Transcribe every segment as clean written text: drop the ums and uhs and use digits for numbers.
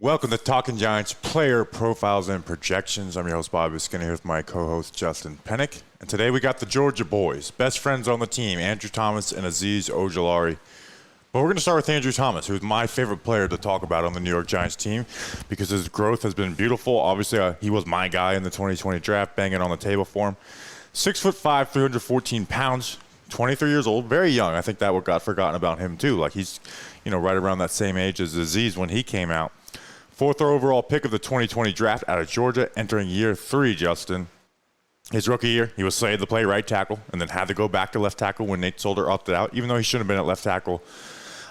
Welcome to Talking Giants Player Profiles and Projections. I'm your host, Bobby Skinner, here with my co-host, Justin Pennick. And today we got the Georgia boys, best friends on the team, Andrew Thomas and Azeez Ojulari. But we're going to start with Andrew Thomas, who's my favorite player to talk about on the New York Giants team because his growth has been beautiful. Obviously, he was my guy in the 2020 draft, banging on the table for him. 6'5", 314 pounds, 23 years old, very young. I think that what got forgotten about him too. Like he's, right around that same age as Azeez when he came out. Fourth overall pick of the 2020 draft out of Georgia, entering year 3, Justin. His rookie year, he was slated to play right tackle and then had to go back to left tackle when Nate Solder opted out, even though he shouldn't have been at left tackle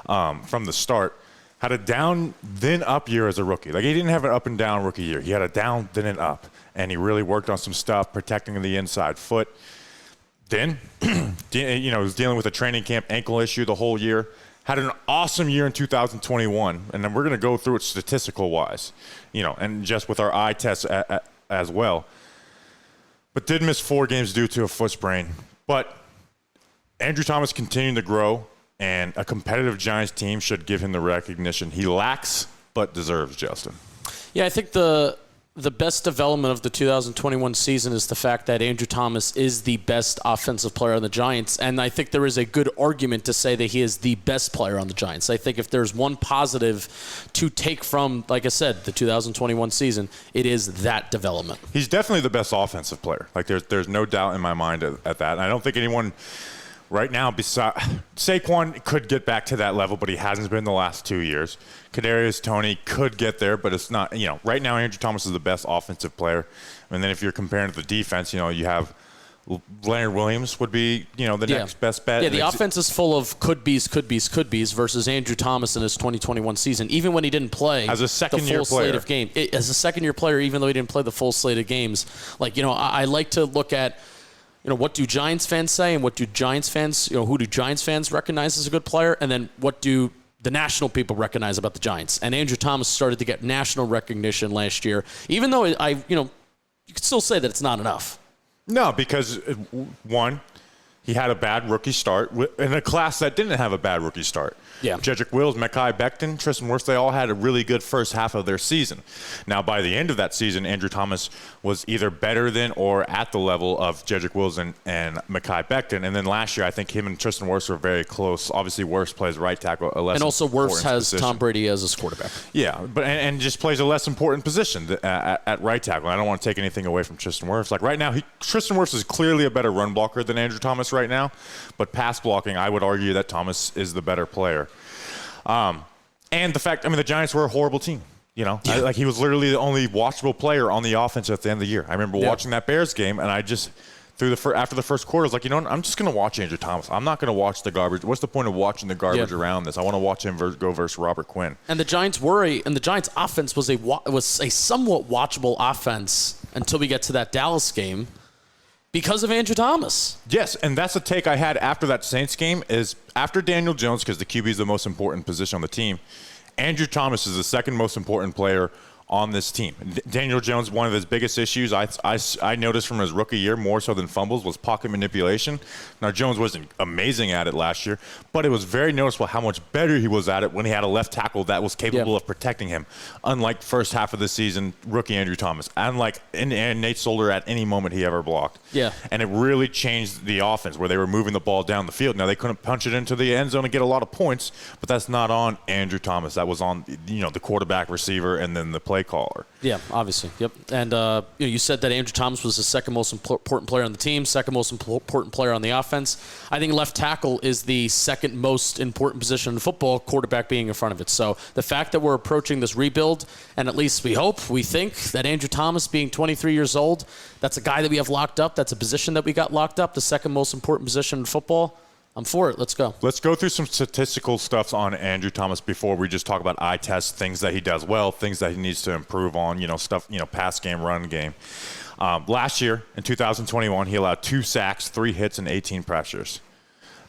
from the start. Had a down, then up year as a rookie. Like, he didn't have an up and down rookie year. He had a down, then an up. And he really worked on some stuff, protecting the inside foot. Then, was dealing with a training camp ankle issue the whole year. Had an awesome year in 2021, and then we're going to go through it statistical-wise, and just with our eye tests as well. But did miss 4 games due to a foot sprain. But Andrew Thomas continued to grow, and a competitive Giants team should give him the recognition he lacks but deserves, Justin. Yeah, I think the best development of the 2021 season is the fact that Andrew Thomas is the best offensive player on the Giants, and I think there is a good argument to say that he is the best player on the Giants. I think if there's one positive to take from, like I said, the 2021 season, it is that development. He's definitely the best offensive player. Like, there's no doubt in my mind at that, and I don't think anyone right now, Saquon could get back to that level, but he hasn't been the last 2 years. Kadarius Toney could get there, but it's not. Right now Andrew Thomas is the best offensive player. And then if you're comparing to the defense, you have Leonard Williams would be, the next best bet. Yeah, the offense is full of could-be's versus Andrew Thomas in his 2021 season, even when he didn't play as a second-year slate of games. As a second-year player, even though he didn't play the full slate of games. I like to look at what do Giants fans say, and what do Giants fans, who do Giants fans recognize as a good player, and then what do the national people recognize about the Giants. And Andrew Thomas started to get national recognition last year, even though you could still say that it's not enough. No, because one, he had a bad rookie start in a class that didn't have a bad rookie start. Yeah. Jedrick Wills, Mekhi Becton, Tristan Wirfs, they all had a really good first half of their season. Now, by the end of that season, Andrew Thomas was either better than or at the level of Jedrick Wills and Mekhi Becton. And then last year, I think him and Tristan Wirfs were very close. Obviously, Wirfs plays right tackle. And also Wirfs has Tom Brady as his quarterback. Yeah, but and just plays a less important position at right tackle. I don't want to take anything away from Tristan Wirfs. Like right now, Tristan Wirfs is clearly a better run blocker than Andrew Thomas right now. But pass blocking, I would argue that Thomas is the better player. And the fact, the Giants were a horrible team. He was literally the only watchable player on the offense at the end of the year. I remember watching that Bears game, and I just after the first quarter, I was like, I'm just going to watch Andrew Thomas. I'm not going to watch the garbage. What's the point of watching the garbage around this? I want to watch him go versus Robert Quinn. And the Giants offense was a somewhat watchable offense until we get to that Dallas game. Because of Andrew Thomas. Yes, and that's the take I had after that Saints game is after Daniel Jones, because the QB is the most important position on the team, Andrew Thomas is the second most important player on this team. Daniel Jones, one of his biggest issues I noticed from his rookie year, more so than fumbles, was pocket manipulation. Now, Jones wasn't amazing at it last year, but it was very noticeable how much better he was at it when he had a left tackle that was capable of protecting him. Unlike first half of the season, rookie Andrew Thomas. Unlike and Nate Solder at any moment he ever blocked. Yeah. And it really changed the offense where they were moving the ball down the field. Now, they couldn't punch it into the end zone and get a lot of points, but that's not on Andrew Thomas. That was on the quarterback, receiver, and then the play caller. Yeah, obviously. Yep. And you said that Andrew Thomas was the second most important player on the team, second most important player on the offense. I think left tackle is the second most important position in football, quarterback being in front of it. So the fact that we're approaching this rebuild, and at least we think that Andrew Thomas being 23 years old, that's a guy that we have locked up. That's a position that we got locked up, the second most important position in football. I'm for it. Let's go. Let's go through some statistical stuff on Andrew Thomas before we just talk about eye tests, things that he does well, things that he needs to improve on, pass game, run game. Last year, in 2021, he allowed 2 sacks, 3 hits, and 18 pressures.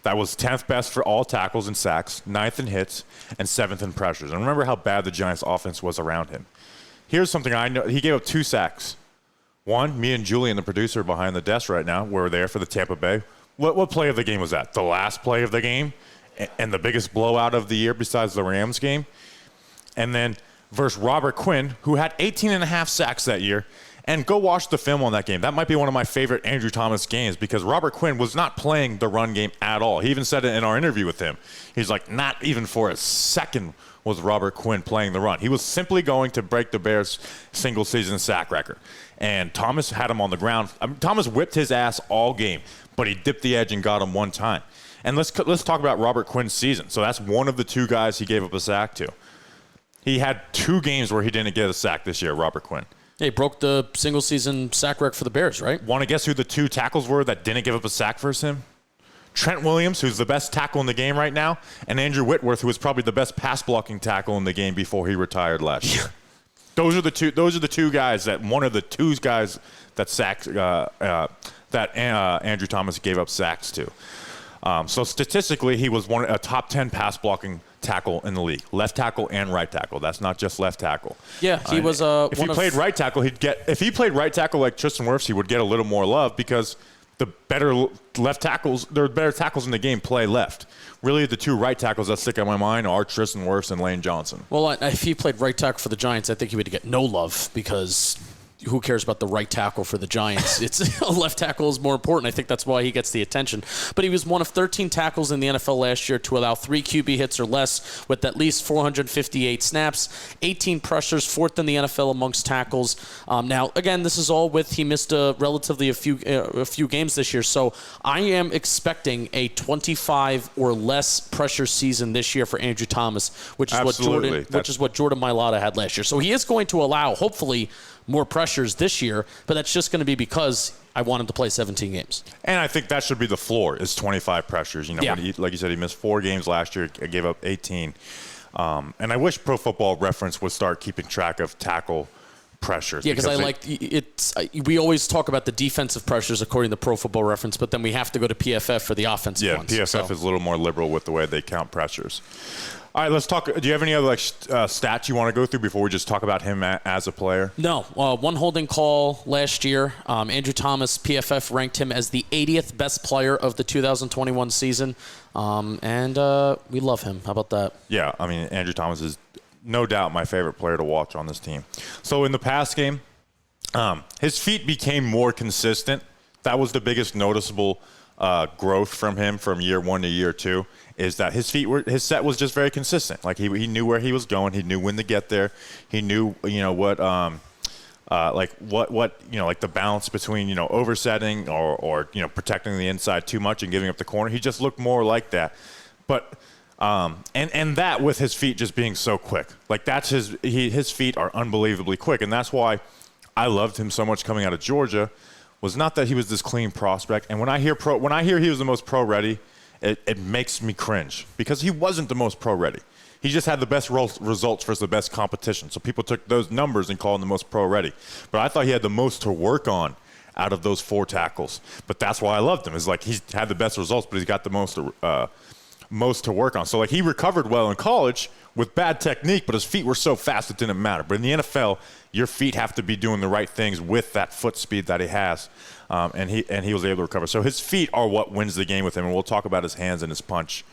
That was 10th best for all tackles and sacks, 9th in hits, and 7th in pressures. And remember how bad the Giants' offense was around him. Here's something I know. He gave up 2 sacks. One, me and Julian, the producer behind the desk right now, were there for the Tampa Bay. What play of the game was that? The last play of the game and the biggest blowout of the year besides the Rams game? And then versus Robert Quinn, who had 18 and a half sacks that year. And go watch the film on that game. That might be one of my favorite Andrew Thomas games because Robert Quinn was not playing the run game at all. He even said it in our interview with him. He's like, not even for a second was Robert Quinn playing the run. He was simply going to break the Bears' single-season sack record. And Thomas had him on the ground. Thomas whipped his ass all game, but he dipped the edge and got him one time. And let's talk about Robert Quinn's season. So that's one of the two guys he gave up a sack to. He had 2 games where he didn't get a sack this year, Robert Quinn. He broke the single-season sack record for the Bears, right? Want to guess who the 2 tackles were that didn't give up a sack versus him? Trent Williams, who's the best tackle in the game right now, and Andrew Whitworth, who was probably the best pass-blocking tackle in the game before he retired last year. Those are the two guys that Andrew Thomas gave up sacks to. So statistically, he was a top 10 pass-blocking tackle in the league, left tackle and right tackle. That's not just left tackle. Yeah, he was. If he played right tackle, If he played right tackle like Tristan Wirfs, he would get a little more love because the better left tackles, there are better tackles in the game play left. Really, the 2 right tackles that stick in my mind are Tristan Wirfs and Lane Johnson. Well, if he played right tackle for the Giants, I think he would get no love because who cares about the right tackle for the Giants? It's left tackle is more important. I think that's why he gets the attention. But he was one of 13 tackles in the NFL last year to allow 3 QB hits or less with at least 458 snaps, 18 pressures, 4th in the NFL amongst tackles. Now, again, this is all with he missed relatively a few games this year. So I am expecting a 25 or less pressure season this year for Andrew Thomas, which is what Jordan Mailata had last year. So he is going to allow, hopefully, more pressures this year, but that's just going to be because I want him to play 17 games. And I think that should be the floor, is 25 pressures. Yeah. Like you said, he missed 4 games last year, gave up 18. And I wish Pro Football Reference would start keeping track of tackle pressures. Yeah, we always talk about the defensive pressures according to Pro Football Reference, but then we have to go to PFF for the offensive ones. Yeah, PFF is a little more liberal with the way they count pressures. All right, let's talk. Do you have any other stats you want to go through before we just talk about him as a player? No. One holding call last year. Andrew Thomas, PFF ranked him as the 80th best player of the 2021 season. And we love him. How about that? Yeah, I mean, Andrew Thomas is no doubt my favorite player to watch on this team. So in the pass game, his feet became more consistent. That was the biggest noticeable growth from him from year 1 to year 2. Is that his set was just very consistent. Like he knew where he was going. He knew when to get there. He knew what the balance between oversetting or protecting the inside too much and giving up the corner. He just looked more like that. But and that with his feet just being so quick. Like that's his feet are unbelievably quick, and that's why I loved him so much coming out of Georgia. Was not that he was this clean prospect. And when I hear he was the most pro ready, it makes me cringe because he wasn't the most pro ready. He just had the best results versus the best competition. So people took those numbers and called him the most pro ready. But I thought he had the most to work on out of those 4 tackles. But that's why I loved him. Is like he's had the best results, but he's got the most to work on. So like he recovered well in college with bad technique, but his feet were so fast it didn't matter. But in the NFL, your feet have to be doing the right things with that foot speed that he has. And he was able to recover. So his feet are what wins the game with him, and we'll talk about his hands and his punch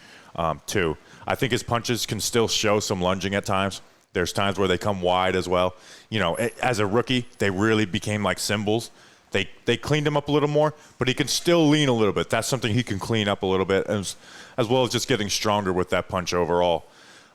too. I think his punches can still show some lunging at times. There's times where they come wide as well. As a rookie, they really became like cymbals. They cleaned him up a little more, but he can still lean a little bit. That's something he can clean up a little bit, as well as just getting stronger with that punch overall.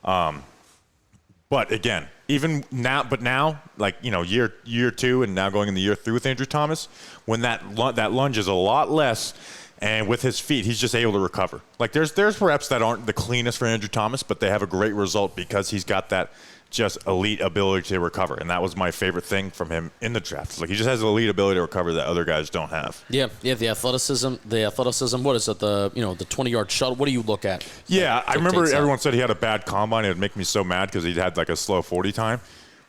But again, even now, like year 2 and now going in the year 3 with Andrew Thomas, when that lunge is a lot less, and with his feet, he's just able to recover. Like there's reps that aren't the cleanest for Andrew Thomas, but they have a great result because he's got that just elite ability to recover, and that was my favorite thing from him in the draft. It's like he just has an elite ability to recover that other guys don't have. Yeah, the athleticism. What is it? The 20-yard shuttle. What do you look at? Yeah, I remember everyone said he had a bad combine. It would make me so mad because he had like a slow 40 time,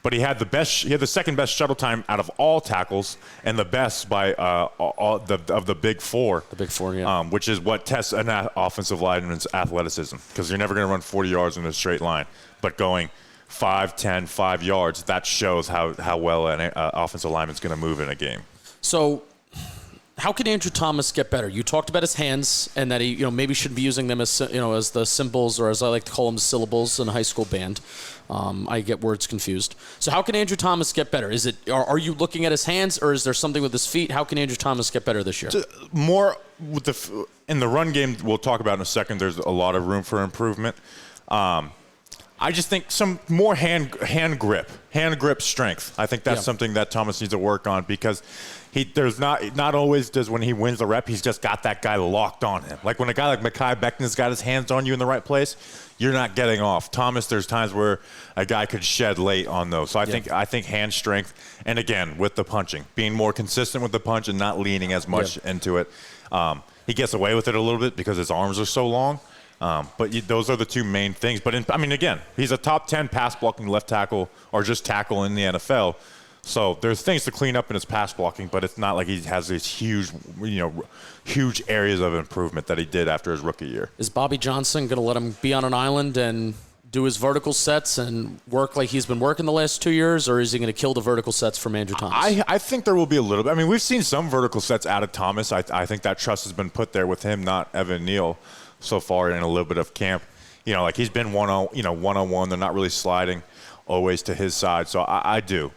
but he had the second best shuttle time out of all tackles, and the best by of the big 4. The big 4, yeah. Which is what tests an offensive lineman's athleticism, because you're never going to run 40 yards in a straight line, but going 5, 10, 5 yards, that shows how well an offensive lineman's going to move in a game. So how can Andrew Thomas get better? You talked about his hands and that he, maybe shouldn't be using them as, as the symbols, or as I like to call them, syllables in a high school band. I get words confused. So how can Andrew Thomas get better? Are you looking at his hands, or is there something with his feet? How can Andrew Thomas get better this year? More with in the run game, we'll talk about in a second. There's a lot of room for improvement. I just think some more hand grip strength. I think that's something that Thomas needs to work on, because there's not always does when he wins the rep, he's just got that guy locked on him. Like when a guy like Mekhi Becton's got his hands on you in the right place, you're not getting off. Thomas, there's times where a guy could shed late on those. So I think hand strength, and again with the punching, being more consistent with the punch and not leaning as much into it. He gets away with it a little bit because his arms are so long. But those are the two main things. But again, he's a top 10 pass blocking left tackle, or just tackle in the NFL. So there's things to clean up in his pass blocking, but it's not like he has these huge areas of improvement that he did after his rookie year. Is Bobby Johnson going to let him be on an island and do his vertical sets and work like he's been working the last 2 years, or is he going to kill the vertical sets from Andrew Thomas? I think there will be a little bit. We've seen some vertical sets out of Thomas. I think that trust has been put there with him, not Evan Neal, so far in a little bit of camp. Like he's been one-on-one. They're not really sliding always to his side. So I do.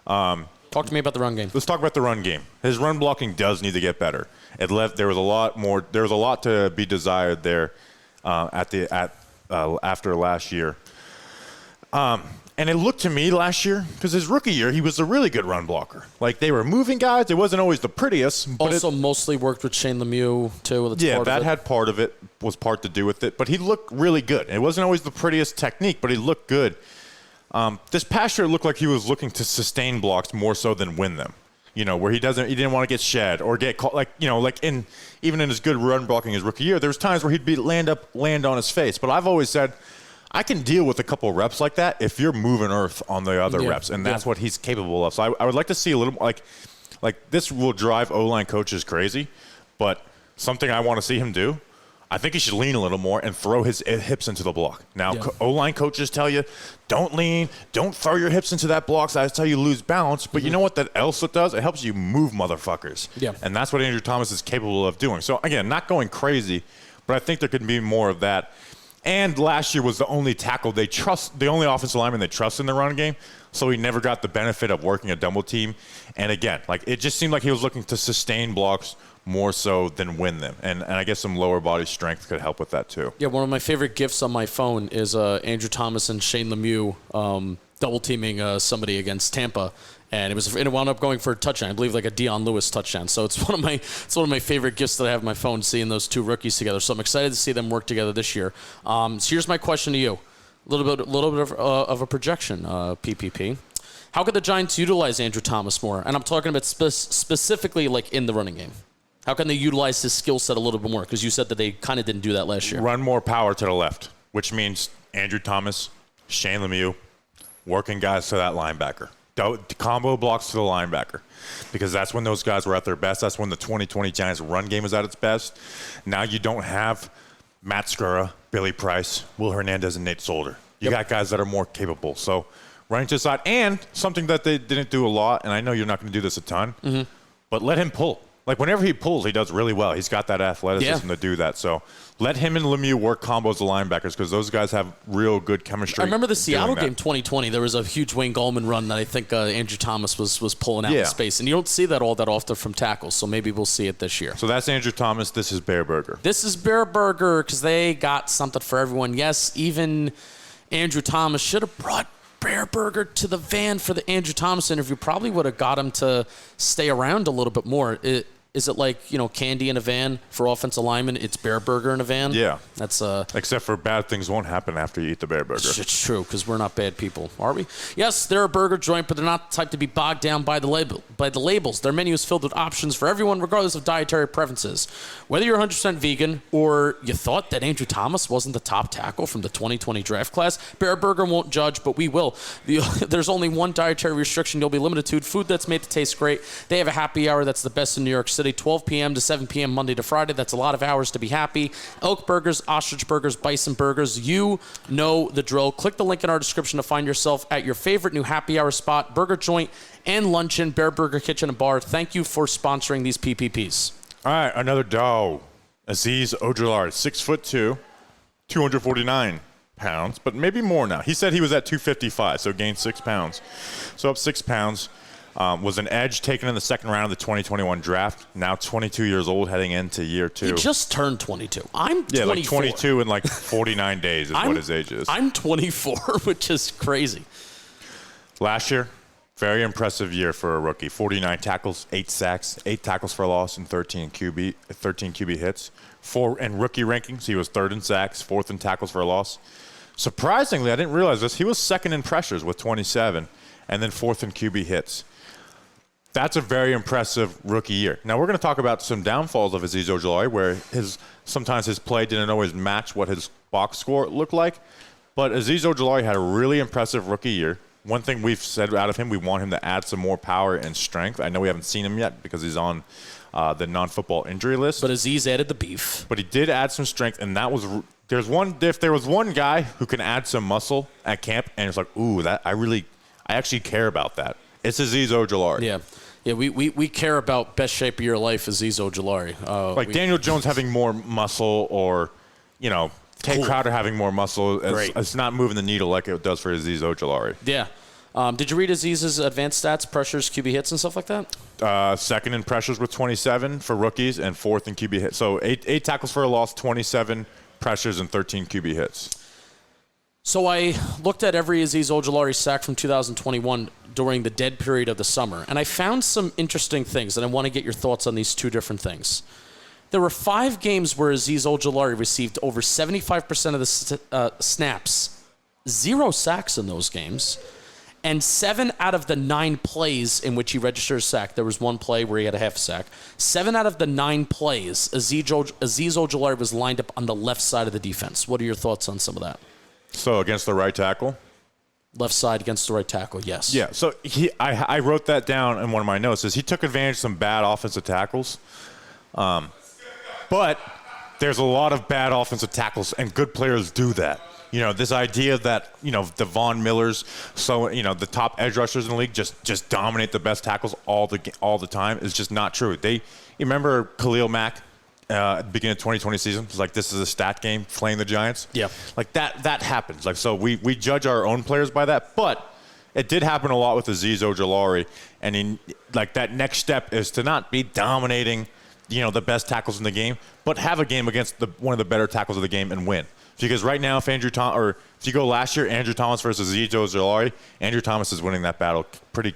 Talk to me about the run game. Let's talk about the run game. His run blocking does need to get better. There was a lot to be desired there after last year. And it looked to me last year, because his rookie year, he was a really good run blocker. Like, they were moving guys. It wasn't always the prettiest. But also mostly worked with Shane Lemieux, too. Had part to do with it. But he looked really good. It wasn't always the prettiest technique, but he looked good. This past year, it looked like he was looking to sustain blocks more so than win them. Where he didn't want to get shed or get caught. Even in his good run blocking his rookie year, there was times where he'd land on his face. But I've always said, I can deal with a couple reps like that if you're moving earth on the other reps, and that's what he's capable of. So I would like to see a little more, like this will drive O-line coaches crazy, but something I want to see him do, I think he should lean a little more and throw his hips into the block. Now, O-line coaches tell you, don't lean, don't throw your hips into that block. So that's how you lose balance. But you know what that else it does? It helps you move motherfuckers. Yeah. And that's what Andrew Thomas is capable of doing. So, again, not going crazy, but I think there could be more of that. And last year was the only tackle they trust, the only offensive lineman they trust in the run game. So he never got the benefit of working a double team. And again, it just seemed like he was looking to sustain blocks more so than win them. And I guess some lower body strength could help with that too. Yeah, one of my favorite gifs on my phone is Andrew Thomas and Shane Lemieux double teaming somebody against Tampa. And it wound up going for a touchdown. I believe like a Deion Lewis touchdown. So it's one of my favorite gifts that I have on my phone, seeing those two rookies together. So I'm excited to see them work together this year. So here's my question to you. A little bit of a projection, PPP. How could the Giants utilize Andrew Thomas more? And I'm talking about specifically like in the running game. How can they utilize his skill set a little bit more? Because you said that they kind of didn't do that last year. Run more power to the left, which means Andrew Thomas, Shane Lemieux, working guys to that linebacker. Combo blocks to the linebacker, because that's when those guys were at their best. That's when the 2020 Giants run game was at its best. Now you don't have Matt Skura, Billy Price, Will Hernandez, and Nate Solder. You got guys that are more capable. So running to the side, and something that they didn't do a lot, and I know you're not going to do this a ton, but let him pull. Like, whenever he pulls, he does really well. He's got that athleticism to do that. So let him and Lemieux work combos of linebackers, because those guys have real good chemistry. I remember the Seattle game 2020. There was a huge Wayne Gallman run that I think Andrew Thomas was pulling out in space. And you don't see that all that often from tackles, so maybe we'll see it this year. So that's Andrew Thomas. This is Bareburger. This is Bareburger, because they got something for everyone. Yes, even Andrew Thomas should have brought Bareburger to the van for the Andrew Thomas interview. Probably would have got him to stay around a little bit more. Is it like, candy in a van for offensive linemen? It's Bareburger in a van? Yeah. That's except for bad things won't happen after you eat the Bareburger. It's true, because we're not bad people, are we? Yes, they're a burger joint, but they're not the type to be bogged down by the labels. Their menu is filled with options for everyone, regardless of dietary preferences. Whether you're 100% vegan or you thought that Andrew Thomas wasn't the top tackle from the 2020 draft class, Bareburger won't judge, but we will. There's only one dietary restriction you'll be limited to: food that's made to taste great. They have a happy hour that's the best in New York City, 12 p.m. to 7 p.m. Monday to Friday. That's a lot of hours to be happy. Elk burgers, ostrich burgers, bison burgers. You know the drill. Click the link in our description to find yourself at your favorite new happy hour spot, burger joint, and luncheon, Bareburger Kitchen and Bar. Thank you for sponsoring these PPPs. All right, another dog. Azeez Ojulari, 6'2", 249 pounds, but maybe more now. He said he was at 255, so gained 6 pounds. So up 6 pounds. Was an edge taken in the second round of the 2021 draft. Now 22 years old, heading into year 2. He just turned 22. I'm 24. Yeah, like 22 in like 49 days is what his age is. I'm 24, which is crazy. Last year, very impressive year for a rookie. 49 tackles, 8 sacks, 8 tackles for loss, and 13 QB hits. 4 in rookie rankings, he was 3rd in sacks, 4th in tackles for loss. Surprisingly, I didn't realize this, he was 2nd in pressures with 27, and then 4th in QB hits. That's a very impressive rookie year. Now, we're going to talk about some downfalls of Azeez Ojulari, where sometimes his play didn't always match what his box score looked like. But Azeez Ojulari had a really impressive rookie year. One thing we've said out of him, we want him to add some more power and strength. I know we haven't seen him yet because he's on the non-football injury list. But Azeez added the beef. But he did add some strength, and that was if there was one guy who can add some muscle at camp, and it's like, ooh, I actually care about that. It's Azeez Ojulari. Yeah, we care about best shape of your life, Azeez Ojulari. Daniel Jones having more muscle, or Tay Crowder having more muscle. It's not moving the needle like it does for Azeez Ojulari. Yeah. Did you read Aziz's advanced stats, pressures, QB hits, and stuff like that? 2nd in pressures with 27 for rookies, and 4th in QB hits. So 8 tackles for a loss, 27 pressures, and 13 QB hits. So I looked at every Azeez Ojulari sack from 2021 during the dead period of the summer, and I found some interesting things, and I want to get your thoughts on these 2 different things. There were 5 games where Azeez Ojulari received over 75% of the snaps, 0 sacks in those games, and 7 out of the 9 plays in which he registered a sack. There was 1 play where he had a half sack. 7 out of the 9 plays, Azeez Ojulari was lined up on the left side of the defense. What are your thoughts on some of that? So against the right tackle? Left side against the right tackle, yes. Yeah, so I wrote that down in one of my notes. He took advantage of some bad offensive tackles. But there's a lot of bad offensive tackles, and good players do that. This idea that, the Von Millers, the top edge rushers in the league just dominate the best tackles all the time is just not true. You remember Khalil Mack at the beginning of 2020 season? It's like, this is a stat game playing the Giants. Yeah. Like that happens. So we judge our own players by that, but it did happen a lot with Azeez Ojulari, and that next step is to not be dominating the best tackles in the game, but have a game against one of the better tackles of the game and win. Because right now, if you go last year, Andrew Thomas versus Azeez Ojulari, Andrew Thomas is winning that battle pretty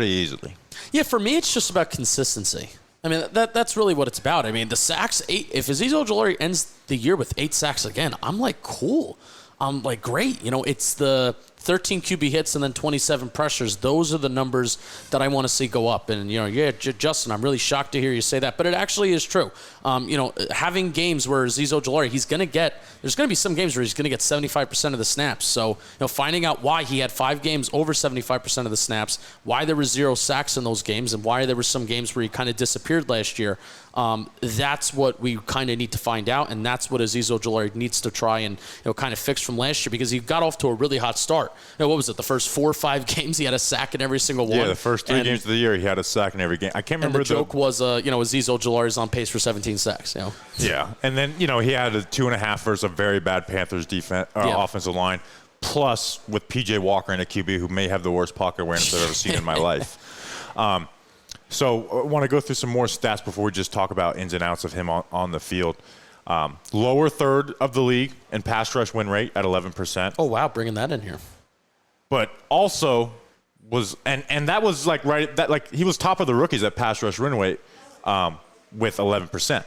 easily. Yeah, for me, it's just about consistency. I mean, that's really what it's about. I mean, the sacks, 8, if Azeez Ojulari ends the year with 8 sacks again, I'm like, cool. I'm like, great. It's the 13 QB hits and then 27 pressures. Those are the numbers that I want to see go up. And, Justin, I'm really shocked to hear you say that, but it actually is true. Having games where Azeez Ojulari, there's going to be some games where he's going to get 75% of the snaps. So, finding out why he had 5 games over 75% of the snaps, why there were 0 sacks in those games, and why there were some games where he kind of disappeared last year, that's what we kind of need to find out, and that's what Azeez Ojulari needs to try and kind of fix from last year, because he got off to a really hot start. What was it? The first 4 or 5 games, he had a sack in every single one. Yeah, the first 3 games of the year, he had a sack in every game. I can't remember. And the joke was, Azeez Ojulari is on pace for 17 sacks. Yeah, and then he had a 2.5 versus a very bad Panthers offensive line, plus with PJ Walker and a QB who may have the worst pocket awareness I've ever seen in my life. So I want to go through some more stats before we just talk about ins and outs of him on the field. Lower third of the league in pass rush win rate at 11%. Oh, wow, bringing that in here. But also was and that was he was top of the rookies at pass rush win rate with 11%.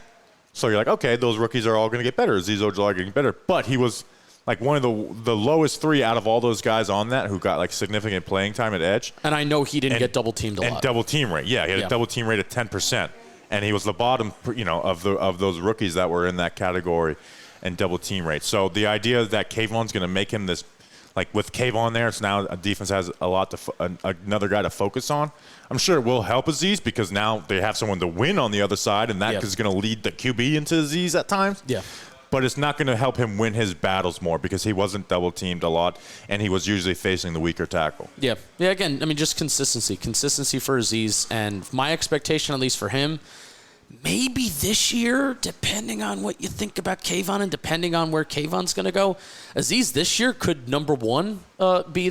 So you're like, okay, those rookies are all going to get better. Azeez Ojulari getting better, but he was like one of the lowest 3 out of all those guys on that who got significant playing time at edge. And I know he didn't get double teamed a lot. And double team rate, yeah, he had a double team rate of 10%, and he was the bottom, of those rookies that were in that category and double team rate. So the idea that Kayvon's going to make him this, with Kayvon there, it's now a defense has a lot another guy to focus on. I'm sure it will help Azeez because now they have someone to win on the other side, and that is going to lead the QB into Azeez at times. Yeah. But it's not going to help him win his battles more because he wasn't double-teamed a lot, and he was usually facing the weaker tackle. Yeah. Again, just consistency. Consistency for Azeez. And my expectation, at least for him, Maybe this year, depending on what you think about Kayvon and depending on where Kayvon's going to go, Azeez this year could be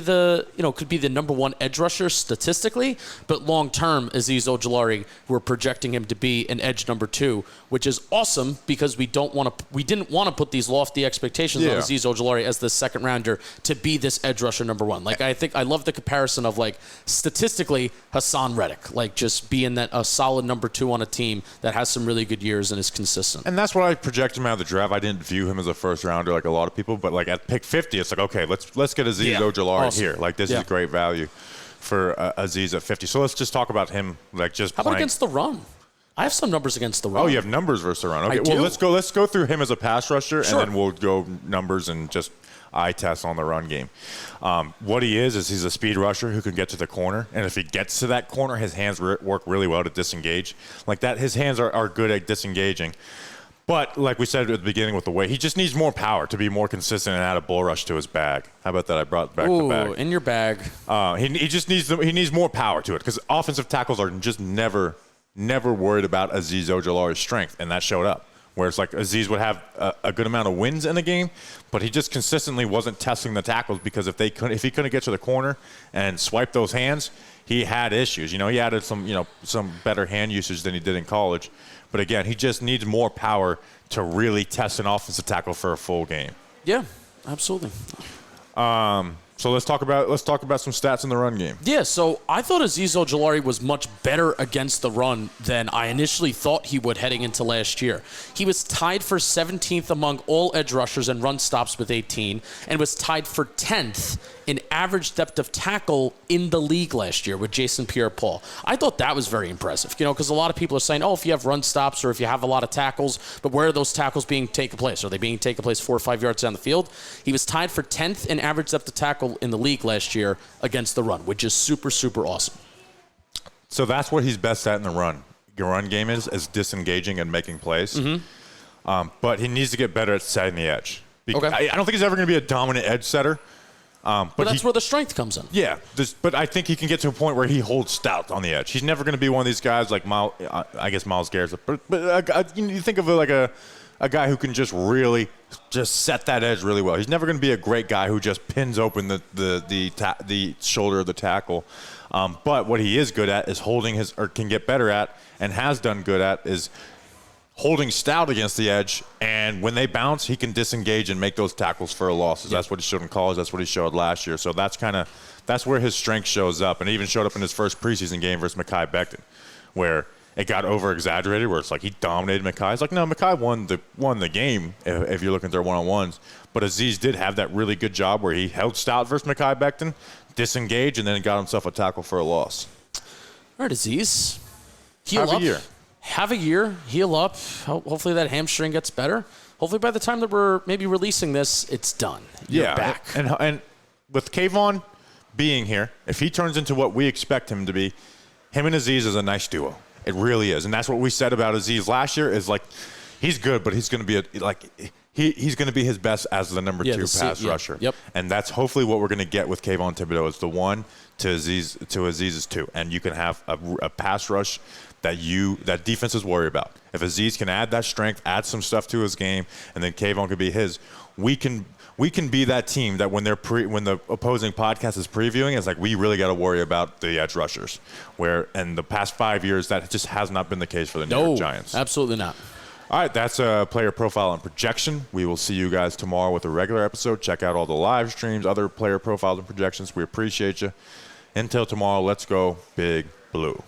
the number one edge rusher statistically, but long term, Azeez Ojulari, we're projecting him to be an edge number 2, which is awesome because we didn't want to put these lofty expectations on Azeez Ojulari as the second rounder to be this edge rusher number 1. I love the comparison of statistically Hassan Reddick, just being a solid number 2 on a team that has some really good years and is consistent. And that's what I projected him out of the draft. I didn't view him as a first rounder like a lot of people, but at pick 50, it's okay, let's get Azeez Ojulari here. This is great value for Azeez at 50. So let's just talk about him. How about against the run? I have some numbers against the run. Oh, you have numbers versus the run. Okay, let's go through him as a pass rusher, and then we'll go numbers and just eye test on the run game. What he is he's a speed rusher who can get to the corner, and if he gets to that corner, his hands work really well to disengage. His hands are good at disengaging. But like we said at the beginning with the weight, he just needs more power to be more consistent and add a bull rush to his bag. How about that? I brought back the bag. In your bag. He just needs more power to it because offensive tackles are just never worried about Azeez Ojulari's strength, and that showed up. Where it's Azeez would have a good amount of wins in a game, but he just consistently wasn't testing the tackles because if he couldn't get to the corner and swipe those hands, he had issues. He added some better hand usage than he did in college. But again, he just needs more power to really test an offensive tackle for a full game. Yeah, absolutely. So let's talk about some stats in the run game. Yeah, so I thought Azeez Ojulari was much better against the run than I initially thought he would heading into last year. He was tied for 17th among all edge rushers and run stops with 18, and was tied for 10th in average depth of tackle in the league last year with Jason Pierre-Paul. I thought that was very impressive, because a lot of people are saying, if you have run stops or if you have a lot of tackles, but where are those tackles being taken place? Are they being taken place 4 or 5 yards down the field? He was tied for 10th in average depth of tackle in the league last year against the run, which is super, super awesome. So that's what he's best at in the run. Your run game is disengaging and making plays. Mm-hmm. But he needs to get better at setting the edge. Okay. I don't think he's ever going to be a dominant edge setter. But that's where the strength comes in. Yeah, but I think he can get to a point where he holds stout on the edge. He's never going to be one of these guys like Myles Garrett. But you think of a guy who can just really just set that edge really well. He's never going to be a great guy who just pins open the shoulder of the tackle. But what he is good at is can get better at and has done good at is holding stout against the edge, and when they bounce, he can disengage and make those tackles for a loss. Yep. That's what he showed in college. That's what he showed last year. So that's where his strength shows up, and it even showed up in his first preseason game versus Mekhi Becton, where it got over-exaggerated, where it's he dominated Mekhi. It's no, Mekhi won the game if you're looking at their one-on-ones. But Azeez did have that really good job where he held stout versus Mekhi Becton, disengaged, and then got himself a tackle for a loss. All right, Azeez. Have a year, heal up. Hopefully that hamstring gets better. Hopefully by the time that we're maybe releasing this, it's done. You're back. And with Kayvon being here, if he turns into what we expect him to be, him and Azeez is a nice duo. It really is. And that's what we said about Azeez last year is he's good, but he's going to be he's going to be his best as the number 2 pass rusher. Yep. And that's hopefully what we're going to get with Kayvon Thibodeaux is the 1 to Aziz's 2. And you can have a pass rush that defenses worry about. If Azeez can add that strength, add some stuff to his game, and then Kayvon could be his, we can be that team that when the opposing podcast is previewing, it's we really got to worry about the edge rushers. Where in the past 5 years, that just has not been the case for the New York Giants. Absolutely not. All right, that's a player profile and projection. We will see you guys tomorrow with a regular episode. Check out all the live streams, other player profiles and projections. We appreciate you. Until tomorrow, let's go Big Blue.